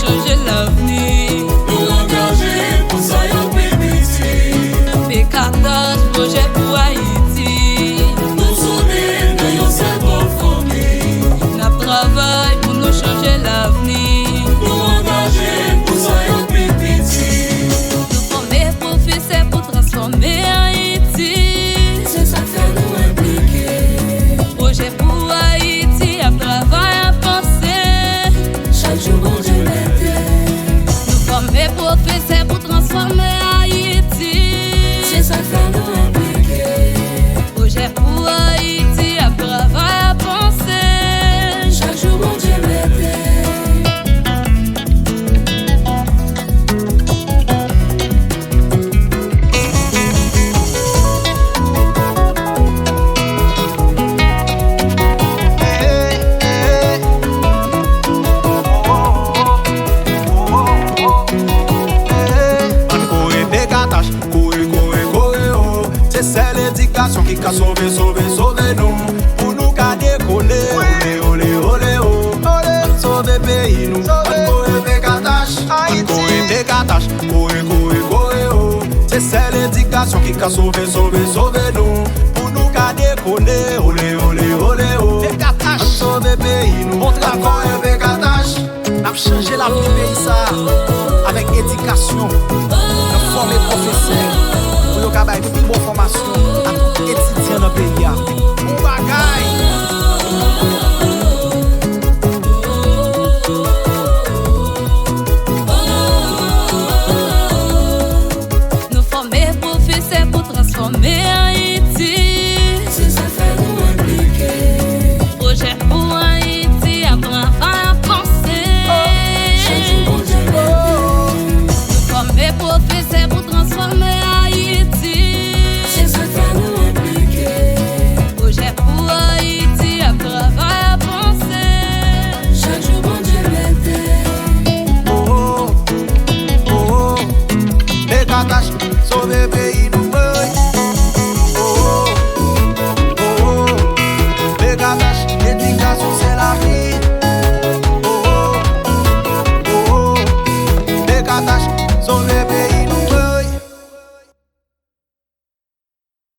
changer l'avenir. Nous engager pour ça yon pipiti. P14 projet pour Haïti. Nous sonner dans yon seul bon famille. N'a travail pour nous changer l'avenir. Nous engager pour ça yon pipiti. Nous former professeurs pour transformer Haïti. C'est ça fait nous impliquer. Projet pour Haïti, à travail à penser. Chaque jour bon Dieu m'aide. Nous former professeurs pour transformer Haïti. C'est ça fait nous impliquer. Projet pour Haïti, à travail à penser. Chaque jour bon Dieu m'aide. C'est l'éducation qui a sauvé nous. Pour nous garder collés, olé, olé, olé, oh. Sauver pays nous. C'est l'éducation qui a sauvé nous. Pour nous garder collés, olé, olé, olé, oh. Sauver pays nous. Bon travail, n'a changé la vie du pays ça avec éducation. Nous former professeurs pour nous avoir une bonne formation à tout étudiant dans le pays. Bon bagaille. Nous former professeurs pour transformer Haïti. C'est ça fait nous impliquer. Projet pour Haïti, apprendre à penser. Chaque jour bon Dieu m'aide. Nous former professeurs pour transformer Haïti. C'est ça fait nous impliquer. Projet pour Haïti, apprendre à penser. Chaque jour bon Dieu m'aide. Oh, oh, oh, oh. Pécatache, sauver pays.